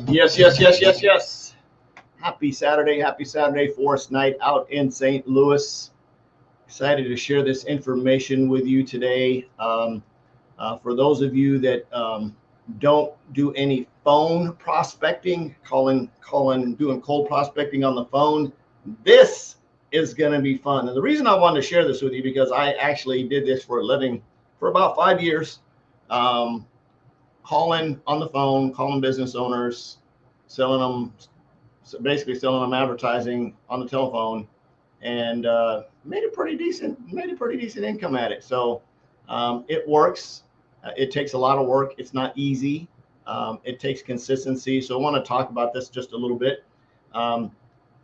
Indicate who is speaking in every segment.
Speaker 1: Yes, yes, yes, yes, yes. Happy Saturday, Forest Night out in St. Louis. Excited to share this information with you today. For those of you that don't do any phone prospecting, doing cold prospecting on the phone, this is going to be fun. And the reason I wanted to share this with you because I actually did this for a living for about 5 years. Um, Calling on the phone, calling business owners, selling them, so basically selling them advertising on the telephone, and made a pretty decent income at it. So it works. It takes a lot of work. It's not easy. It takes consistency. So I want to talk about this just a little bit. Um,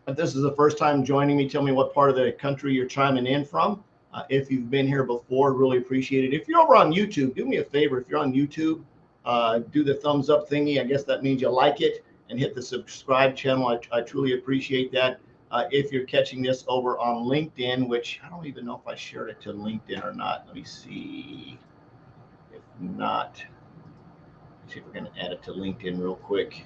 Speaker 1: if this is the first time joining me, tell me what part of the country you're chiming in from. If you've been here before, really appreciate it. If you're over on YouTube, do me a favor. If you're on YouTube, do the thumbs up thingy. I guess that means you like it, and hit the subscribe channel. I truly appreciate that. If you're catching this over on LinkedIn, which I don't even know if I shared it to LinkedIn or not. Let me see. If not, let's see if we're going to add it to LinkedIn real quick.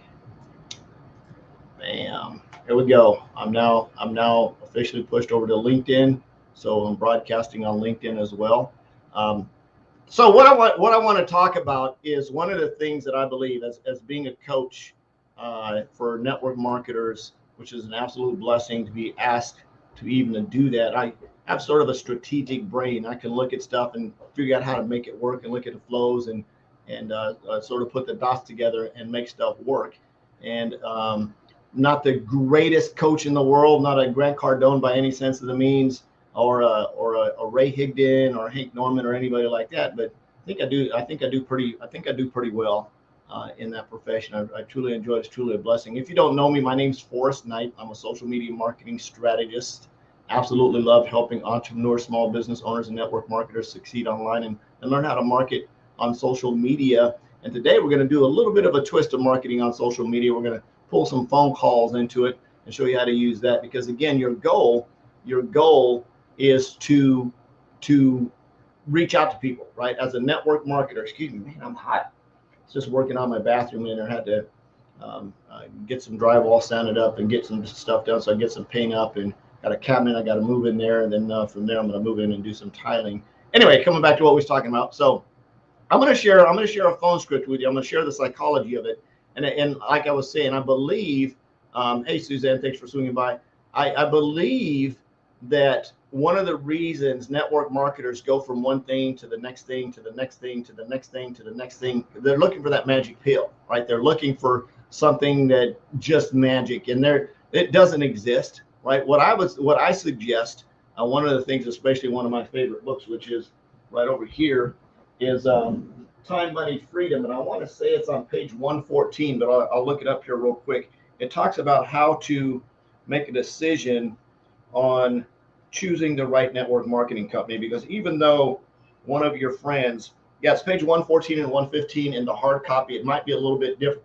Speaker 1: Bam. Here we go. I'm now officially pushed over to LinkedIn, so I'm broadcasting on LinkedIn as well. So what I want to talk about is one of the things that I believe as being a coach for network marketers, which is an absolute blessing to be asked to even to do that. I have sort of a strategic brain. I can look at stuff and figure out how to make it work and look at the flows and sort of put the dots together and make stuff work. And not the greatest coach in the world, not a Grant Cardone by any sense of the means, or a Ray Higdon or Hank Norman or anybody like that. But I think I do pretty well in that profession. I truly enjoy it. It's truly a blessing. If you don't know me, my name's Forrest Knight. I'm a social media marketing strategist. Absolutely love helping entrepreneurs, small business owners, and network marketers succeed online and learn how to market on social media. And today we're going to do a little bit of a twist of marketing on social media. We're going to pull some phone calls into it and show you how to use that. Because again, your goal is to reach out to people, right? As a network marketer, excuse me, man, I'm hot. It's just working on my bathroom and I had to get some drywall sanded up and get some stuff done. So I get some paint up and got a cabinet I got to move in there, and then from there I'm going to move in and do some tiling. Anyway, coming back to what we was talking about. So I'm going to share a phone script with you. I'm going to share the psychology of it, and like I was saying, I believe. Hey Suzanne, thanks for swinging by. I believe that one of the reasons network marketers go from one thing to the next thing to the next thing to the next thing to the next thing, they're looking for that magic pill, right? They're looking for something that just magic, and it doesn't exist, right? What I suggest, one of the things, especially one of my favorite books, which is right over here, is Time, Money, Freedom, and I want to say it's on page 114, but I'll look it up here real quick. It talks about how to make a decision on choosing the right network marketing company, because even though one of your friends, yeah, it's page 114 and 115 in the hard copy. It might be a little bit different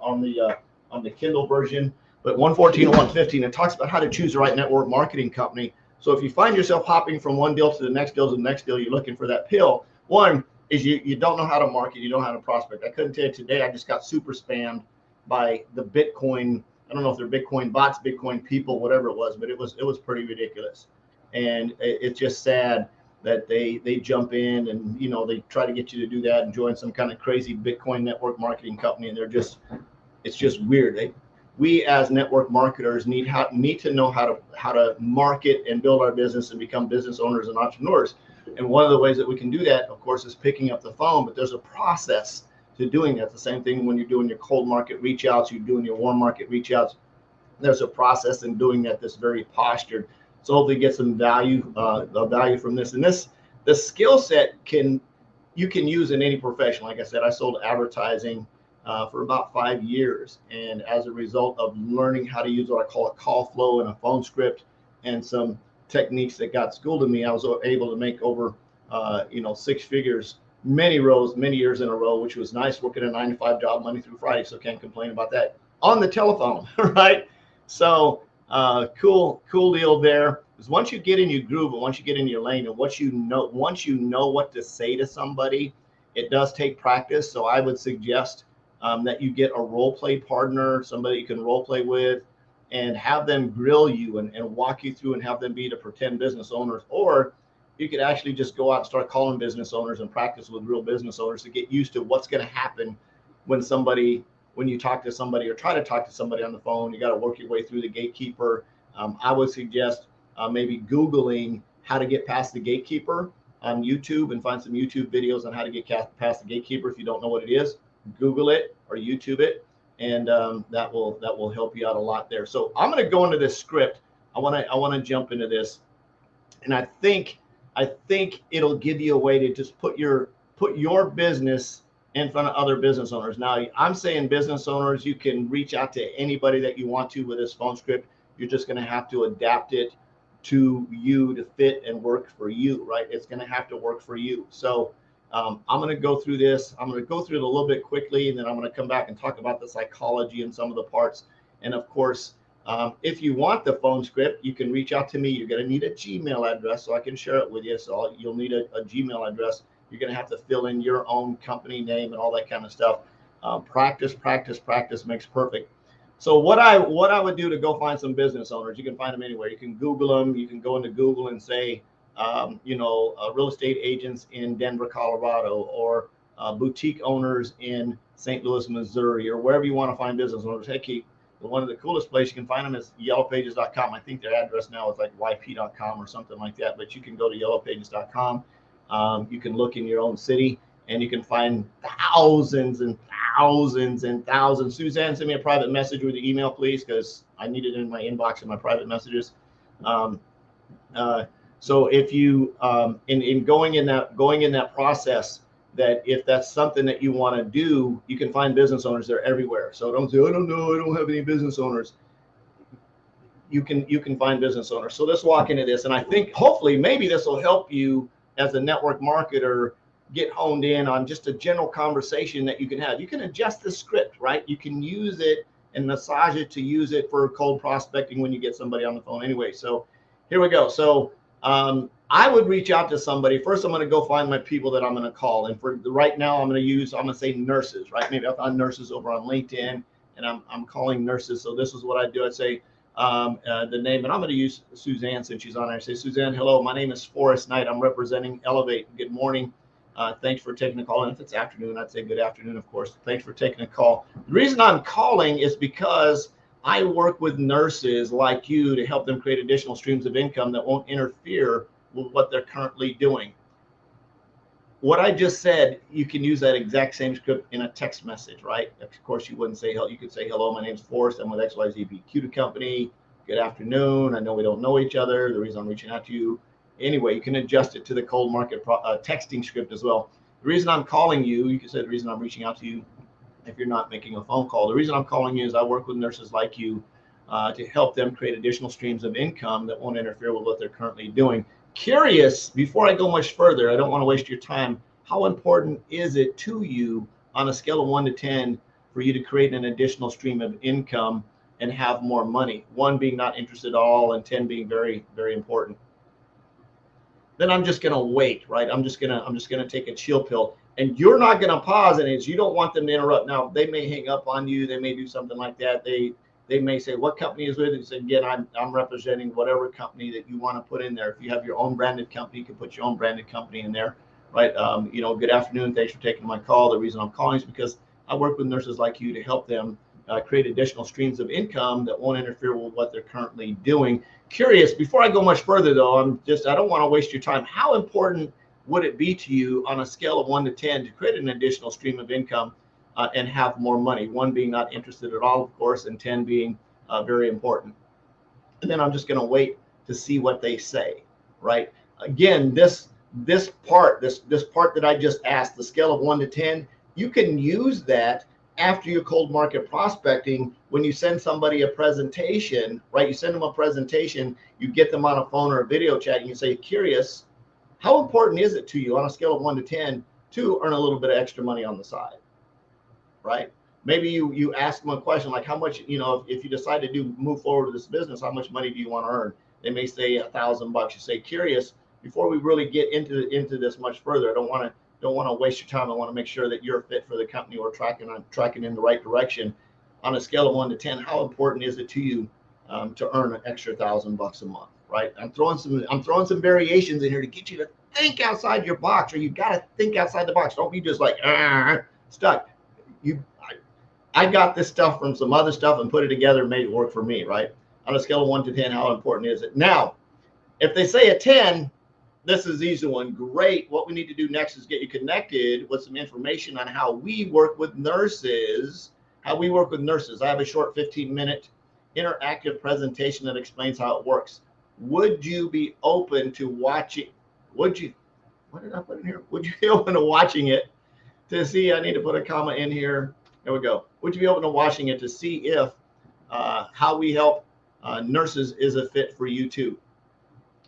Speaker 1: on the Kindle version, but 114 and 115, it talks about how to choose the right network marketing company. So if you find yourself hopping from one deal to the next deal to the next deal, you're looking for that pill. One is you don't know how to market, you don't know how to prospect. I couldn't tell you today, I just got super spammed by the Bitcoin. I don't know if they're Bitcoin bots, Bitcoin people, whatever it was, but it was pretty ridiculous. And it's just sad that they jump in and they try to get you to do that and join some kind of crazy Bitcoin network marketing company, and it's just weird. We as network marketers need to know how to market and build our business and become business owners and entrepreneurs. And one of the ways that we can do that, of course, is picking up the phone, but there's a process to doing that. The same thing when you're doing your cold market reach outs, you're doing your warm market reach outs. There's a process in doing that that's very postured. So hopefully get some value from this. And the skill set you can use in any profession. Like I said, I sold advertising for about 5 years, and as a result of learning how to use what I call a call flow and a phone script and some techniques that got schooled in me, I was able to make over 6 figures many years in a row, which was nice, working a 9-to-5 job Monday through Friday. So can't complain about that on the telephone, right? So cool deal there. Because once you get in your groove and once you get in your lane and once you know what to say to somebody, it does take practice. So I would suggest that you get a role play partner, somebody you can role play with, and have them grill you and walk you through and have them be the pretend business owners. Or you could actually just go out and start calling business owners and practice with real business owners to get used to what's going to happen when you talk to somebody or try to talk to somebody on the phone. You got to work your way through the gatekeeper. I would suggest maybe Googling how to get past the gatekeeper on YouTube and find some YouTube videos on how to get past the gatekeeper. If you don't know what it is, Google it or YouTube it, and that will help you out a lot there. So I'm going to go into this script. I want to jump into this, and I think it'll give you a way to just put your business in front of other business owners. Now, I'm saying business owners, you can reach out to anybody that you want to with this phone script. You're just going to have to adapt it to you to fit and work for you, right? It's going to have to work for you. So I'm going to go through this. I'm going to go through it a little bit quickly, and then I'm going to come back and talk about the psychology and some of the parts. And of course, if you want the phone script, you can reach out to me. You're going to need a Gmail address so I can share it with you. So you'll need a Gmail address. You're going to have to fill in your own company name and all that kind of stuff. Practice makes perfect. So what I would do to go find some business owners, you can find them anywhere. You can Google them. You can go into Google and say, real estate agents in Denver, Colorado, or boutique owners in St. Louis, Missouri, or wherever you want to find business owners. Hey, Keith, one of the coolest places you can find them is yellowpages.com. I think their address now is like yp.com or something like that, but you can go to yellowpages.com. You can look in your own city, and you can find thousands and thousands and thousands. Suzanne, send me a private message with your email, please, because I need it in my inbox in my private messages. So if you in going in that process, that if that's something that you want to do, you can find business owners. They're everywhere. So don't say, I don't know, I don't have any business owners. You can find business owners. So let's walk into this, and I think hopefully maybe this will help you as a network marketer get honed in on just a general conversation that you can have. You can adjust the script, right? You can use it and massage it to use it for cold prospecting when you get somebody on the phone anyway. So here we go. So I would reach out to somebody. First, I'm going to go find my people that I'm going to call. And for right now, I'm going to say nurses, right? Maybe I found nurses over on LinkedIn, and I'm calling nurses. So this is what I do. I'd say the name, and I'm going to use Suzanne since she's on there. I say, Suzanne, hello, my name is Forrest Knight. I'm representing Elevate. Good morning. Thanks for taking the call. And if it's afternoon, I'd say good afternoon, of course. Thanks for taking a call. The reason I'm calling is because I work with nurses like you to help them create additional streams of income that won't interfere with what they're currently doing. What I just said, you can use that exact same script in a text message, right? Of course, you wouldn't say, you could say, hello, my name's Forrest. I'm with XYZ Beauty Company. Good afternoon. I know we don't know each other. The reason I'm reaching out to you. Anyway, you can adjust it to the cold market texting script as well. The reason I'm calling you, you can say the reason I'm reaching out to you if you're not making a phone call. The reason I'm calling you is I work with nurses like you to help them create additional streams of income that won't interfere with what they're currently doing. Curious, before I go much further, I don't want to waste your time. How important is it to you on a scale of 1 to 10 for you to create an additional stream of income and have more money? 1 being not interested at all, and 10 being very, very important. Then I'm just going to wait, right? I'm just going to take a chill pill, and you're not going to pause. And it's, you don't want them to interrupt. Now they may hang up on you. They may do something like that. They may say, what company is with it? So again, I'm representing whatever company that you want to put in there. If you have your own branded company, you can put your own branded company in there, right? Good afternoon. Thanks for taking my call. The reason I'm calling is because I work with nurses like you to help them create additional streams of income that won't interfere with what they're currently doing. Curious, before I go much further though, I don't want to waste your time. How important would it be to you on a scale of 1 to 10 to create an additional stream of income and have more money? 1 being not interested at all, of course, and 10 being very important. And then I'm just going to wait to see what they say, right? Again, this part that I just asked, the scale of 1 to 10, you can use that after your cold market prospecting. When you send somebody a presentation, right? You send them a presentation, you get them on a phone or a video chat, and you say, curious, how important is it to you on a scale of 1 to 10 to earn a little bit of extra money on the side, right? Maybe you ask them a question like, how much, if you decide to move forward with this business, how much money do you want to earn? They may say $1,000. You say, curious, before we really get into this much further, I don't want to don't want to waste your time. I want to make sure that you're a fit for the company or tracking in the right direction. On a scale of 1 to 10, how important is it to you to earn an extra $1,000 a month? Right? I'm throwing some variations in here to get you to think outside your box, or you got to think outside the box. Don't be just like stuck. I got this stuff from some other stuff and put it together and made it work for me, right? On a scale of 1 to 10, how important is it? Now, if they say a 10, this is the easy one. Great. What we need to do next is get you connected with some information on how we work with nurses. I have a short 15-minute interactive presentation that explains how it works. Would you be open to watching? What did I put in here? Would you be open to watching it to see? I need to put a comma in here. There we go. Would you be open to watching it to see if how we help nurses is a fit for you too?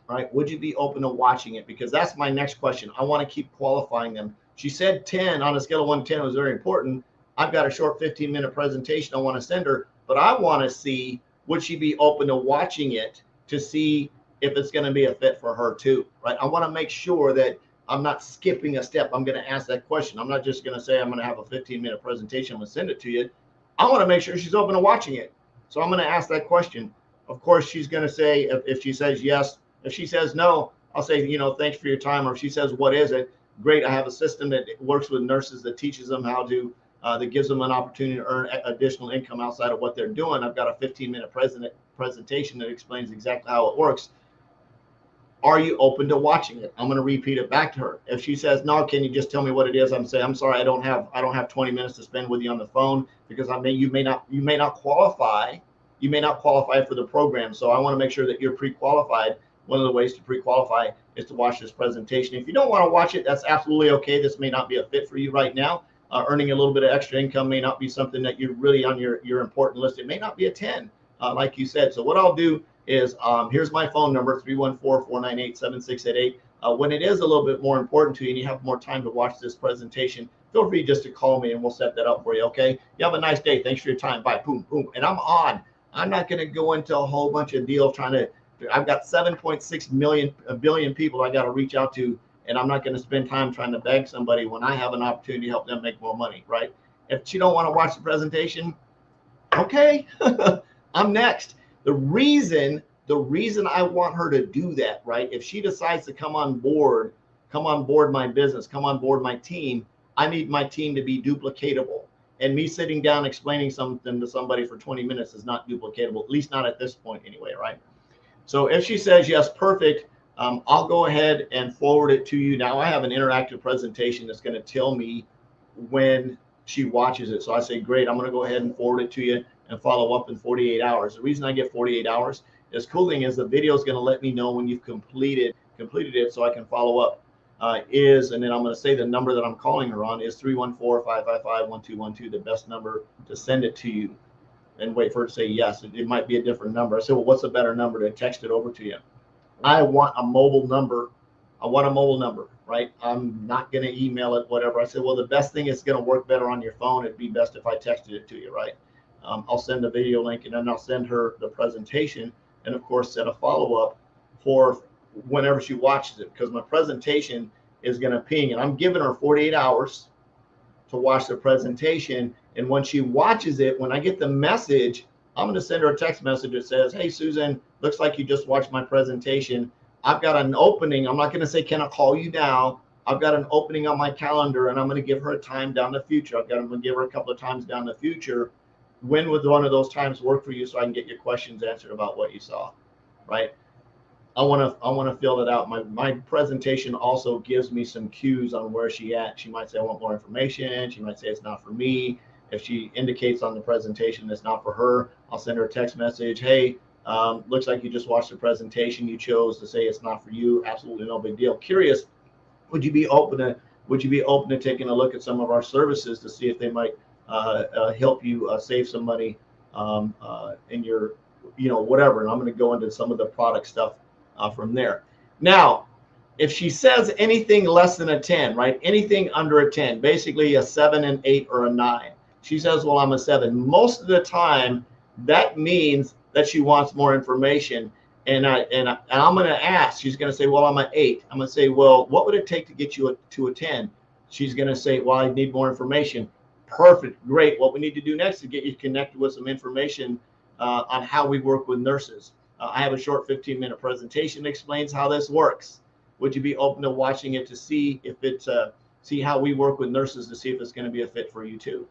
Speaker 1: Right? Would you be open to watching it? Because that's my next question. I want to keep qualifying them. She said 10 on a scale of 1 to 10 was very important. I've got a short 15-minute presentation I want to send her, but I want to see, would she be open to watching it to see if it's going to be a fit for her too, right? I want to make sure that I'm not skipping a step. I'm going to ask that question. I'm not just going to say I'm going to have a 15-minute presentation. I'm going to send it to you. I want to make sure she's open to watching it. So I'm going to ask that question. Of course, she's going to say, if she says yes. If she says no, I'll say, thanks for your time. Or if she says, what is it? Great. I have a system that works with nurses that teaches them how to, that gives them an opportunity to earn additional income outside of what they're doing. I've got a 15-minute presentation that explains exactly how it works. Are you open to watching it? I'm going to repeat it back to her. If she says no, can you just tell me what it is? I'm saying, I'm sorry, I don't have 20 minutes to spend with you on the phone because you may not qualify. You may not qualify for the program. So I want to make sure that you're pre-qualified. One of the ways to pre-qualify is to watch this presentation. If you don't want to watch it, that's absolutely okay. This may not be a fit for you right now. Earning a little bit of extra income may not be something that you're really on your important list. It may not be a 10, like you said. So what I'll do is here's my phone number, 314-498-7688. When it is a little bit more important to you and you have more time to watch this presentation, feel free just to call me and we'll set that up for you, okay? You have a nice day. Thanks for your time. Bye. Boom, boom. And I'm on. I'm not going to go into a whole bunch of deals I've got 7.6 billion people I got to reach out to, and I'm not going to spend time trying to beg somebody when I have an opportunity to help them make more money, right? If she don't want to watch the presentation, okay, I'm next. The reason I want her to do that, right? If she decides to come on board my business, come on board my team, I need my team to be duplicatable. And me sitting down explaining something to somebody for 20 minutes is not duplicatable, at least not at this point anyway, right? So if she says yes, perfect, I'll go ahead and forward it to you. Now I have an interactive presentation that's going to tell me when she watches it. So I say, great, I'm going to go ahead and forward it to you and follow up in 48 hours. The reason I get 48 hours is cool thing is the video is going to let me know when you've completed it so I can follow up. And then I'm going to say the number that I'm calling her on is 314-555-1212, the best number to send it to you. And wait for her to say yes. It might be a different number. I said, well, what's a better number to text it over to you? I want a mobile number. Right? I'm not going to email it, whatever. I said, well, the best thing is going to work better on your phone. It'd be best if I texted it to you, right? I'll send a video link and then I'll send her the presentation and, of course, set a follow-up for whenever she watches it because my presentation is going to ping. And I'm giving her 48 hours to watch the presentation. And when she watches it, when I get the message, I'm going to send her a text message that says, hey, Susan, looks like you just watched my presentation. I've got an opening. I'm not going to say, can I call you now? I've got an opening on my calendar and I'm going to give her a time down the future. I'm going to give her a couple of times down the future. When would one of those times work for you so I can get your questions answered about what you saw, right? I want to fill it out. My presentation also gives me some cues on where she at. She might say, I want more information. She might say it's not for me. If she indicates on the presentation it's not for her, I'll send her a text message. Hey, looks like you just watched the presentation. You chose to say it's not for you. Absolutely no big deal. Curious, would you be open to taking a look at some of our services to see if they might help you save some money in your, whatever. And I'm going to go into some of the product stuff from there. Now, if she says anything less than a 10, right? Anything under a 10, basically a 7, an 8, or a 9. She says, well, I'm a 7. Most of the time, that means that she wants more information. And I'm going to ask, she's going to say, well, I'm an 8. I'm going to say, well, what would it take to get you to a 10? She's going to say, well, I need more information. Perfect. Great. What we need to do next is get you connected with some information on how we work with nurses. I have a short 15-minute presentation that explains how this works. Would you be open to watching it to see if it's see how we work with nurses to see if it's going to be a fit for you too,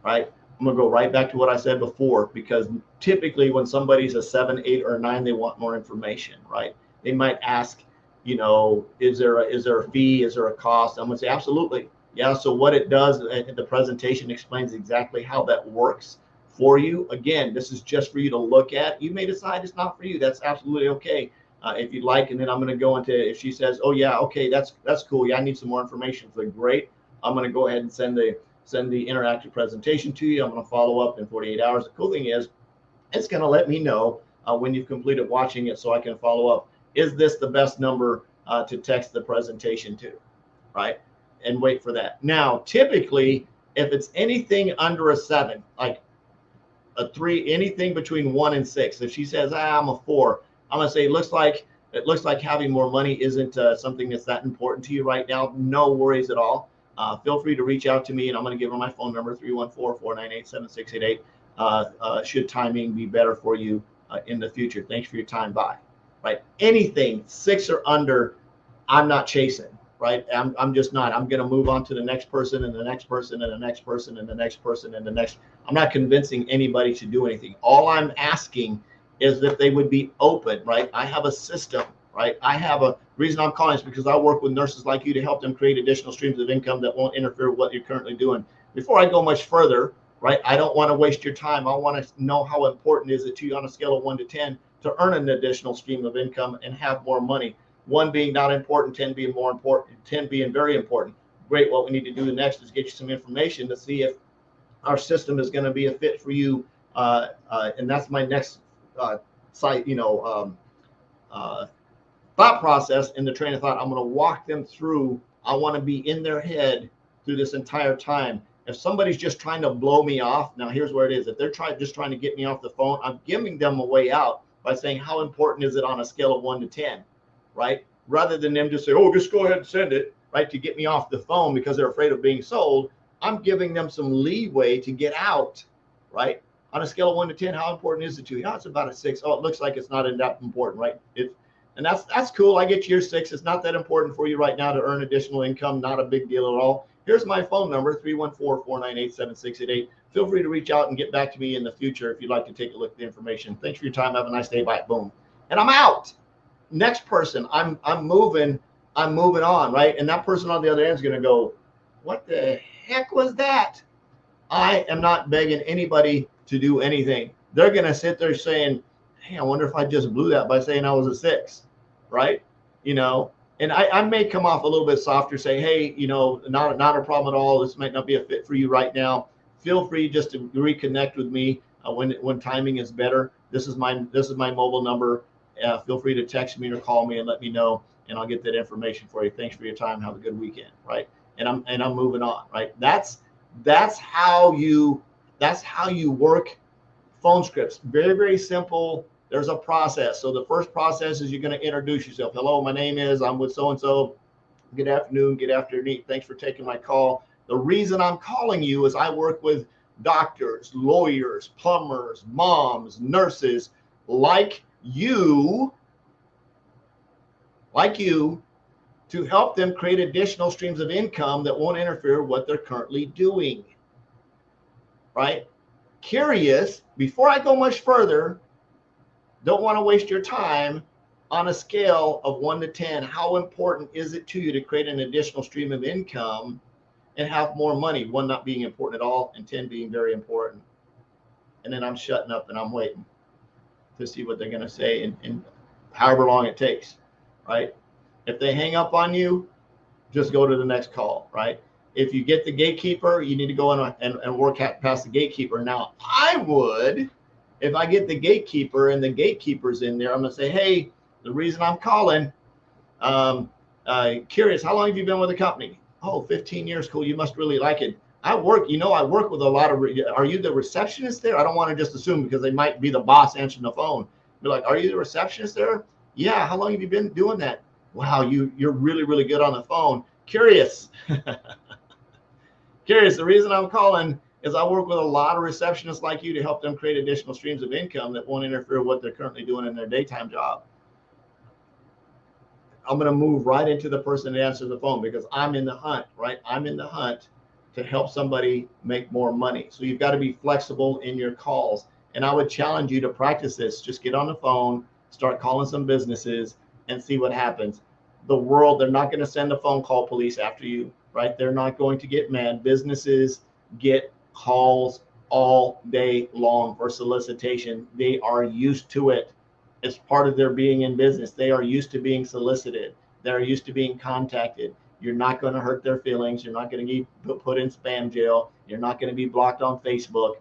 Speaker 1: right? I'm going to go right back to what I said before, because typically when somebody's a 7, 8, or 9, they want more information, right? They might ask, you know, is there a fee? Is there a cost? I'm going to say, absolutely. Yeah. So what it does, the presentation explains exactly how that works for you. Again, this is just for you to look at. You may decide it's not for you. That's absolutely okay. If you'd like, and then I'm going to go into, if she says, oh yeah, okay, that's cool. Yeah, I need some more information. So great. I'm going to go ahead and send the interactive presentation to you. I'm going to follow up in 48 hours. The cool thing is, it's going to let me know when you've completed watching it, so I can follow up. Is this the best number to text the presentation to, right? And wait for that. Now, typically, if it's anything under a 7, like a 3, anything between 1 and 6. If she says, I'm a 4, I'm gonna say it looks like having more money isn't something that's that important to you right now. No worries at all. Feel free to reach out to me, and I'm going to give her my phone number, 314-498-7688. Should timing be better for you in the future. Thanks for your time. Bye. Right? Anything 6 or under, I'm not chasing. Right? I'm just not. I'm going to move on to the next person and the next person and the next person and the next person and the next. I'm not convincing anybody to do anything. All I'm asking is that they would be open. Right? I have a system. Right? I have a reason I'm calling is because I work with nurses like you to help them create additional streams of income that won't interfere with what you're currently doing. Before I go much further, right? I don't want to waste your time. I want to know how important is it to you on a scale of 1 to 10 to earn an additional stream of income and have more money. 1 being not important, 10 being more important, 10 being very important. Great. What we need to do next is get you some information to see if our system is going to be a fit for you. And that's my next site, thought process in the train of thought. I'm going to walk them through. I want to be in their head through this entire time. If somebody's just trying to blow me off, now here's where it is. If they're just trying to get me off the phone, I'm giving them a way out by saying, how important is it on a scale of 1 to 10, right? Rather than them just say, oh, just go ahead and send it, right, to get me off the phone because they're afraid of being sold. I'm giving them some leeway to get out, right? On a scale of 1 to 10, how important is it to you? Oh, it's about a 6. Oh, it looks like it's not that important, right? And that's cool. I get your 6. It's not that important for you right now to earn additional income. Not a big deal at all. Here's my phone number, 314-498-7688. Feel free to reach out and get back to me in the future if you'd like to take a look at the information. Thanks for your time. Have a nice day. Bye. Boom. And I'm out. Next person. I'm moving on, right? And that person on the other end is going to go, what the heck was that? I am not begging anybody to do anything. They're going to sit there saying, hey, I wonder if I just blew that by saying I was a 6, right? And I may come off a little bit softer, say, hey, not a problem at all. This might not be a fit for you right now. Feel free just to reconnect with me when timing is better. This is my mobile number. Feel free to text me or call me and let me know, and I'll get that information for you. Thanks for your time. Have a good weekend, right? And I'm moving on, right? That's how you work phone scripts. Very, very simple. There's a process. So the first process is you're going to introduce yourself. Hello, my name is, I'm with so-and-so. Good afternoon, good afternoon. Thanks for taking my call. The reason I'm calling you is I work with doctors, lawyers, plumbers, moms, nurses like you to help them create additional streams of income that won't interfere with what they're currently doing, right? Curious, before I go much further, don't want to waste your time. On a scale of 1 to 10, how important is it to you to create an additional stream of income and have more money? 1 not being important at all, and 10 being very important. And then I'm shutting up and I'm waiting to see what they're going to say in however long it takes, right? If they hang up on you, just go to the next call, right? If you get the gatekeeper, you need to go in and work past the gatekeeper. Now, I would, if I get the gatekeeper and the gatekeeper's in there, I'm going to say, hey, the reason I'm calling, curious, how long have you been with the company? Oh, 15 years. Cool. You must really like it. I work with a lot of, are you the receptionist there? I don't want to just assume because they might be the boss answering the phone. Be like, are you the receptionist there? Yeah. How long have you been doing that? Wow. You're really, really good on the phone. Curious. Curious. The reason I'm calling is I work with a lot of receptionists like you to help them create additional streams of income that won't interfere with what they're currently doing in their daytime job. I'm going to move right into the person that answers the phone because I'm in the hunt, right? I'm in the hunt to help somebody make more money. So you've got to be flexible in your calls. And I would challenge you to practice this. Just get on the phone, start calling some businesses and see what happens. The world, they're not going to send the phone call police after you, right? They're not going to get mad. Businesses get calls all day long for solicitation. They are used to it. It's part of their being in business. They are used to being solicited. They're used to being contacted. You're not going to hurt their feelings. You're not going to get put in spam jail. You're not going to be blocked on Facebook,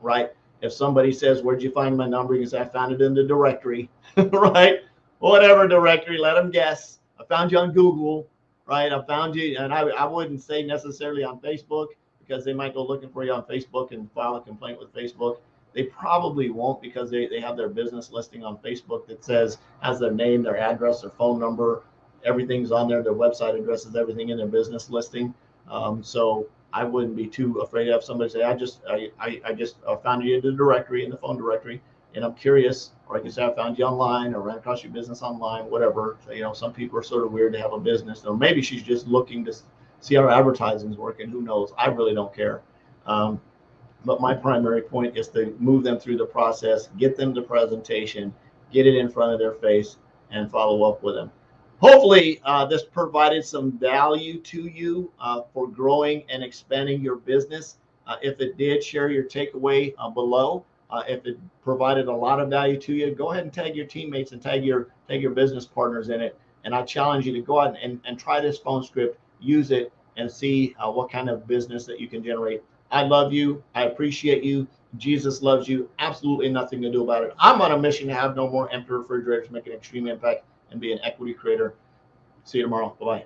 Speaker 1: right? If somebody says, "Where'd you find my number?" You can say, "I found it in the directory," right? Whatever directory, let them guess. I found you on Google, right? I found you, and I wouldn't say necessarily on Facebook because they might go looking for you on Facebook and file a complaint with Facebook. They probably won't because they have their business listing on Facebook that has their name, their address, their phone number, everything's on there, their website addresses, everything in their business listing. So I wouldn't be too afraid to have somebody say, I just found you in the directory, in the phone directory, and I'm curious, or I can say I found you online or ran across your business online, whatever. So, some people are sort of weird to have a business, or maybe she's just looking to see how advertising is working. Who knows? I really don't care. But my primary point is to move them through the process, get them the presentation, get it in front of their face, and follow up with them. Hopefully, this provided some value to you for growing and expanding your business. If it did, share your takeaway below. If it provided a lot of value to you, go ahead and tag your teammates and tag your business partners in it. And I challenge you to go out and try this phone script, use it, and see what kind of business that you can generate. I love you. I appreciate you. Jesus loves you. Absolutely nothing to do about it. I'm on a mission to have no more empty refrigerators, make an extreme impact, and be an equity creator. See you tomorrow. Bye-bye.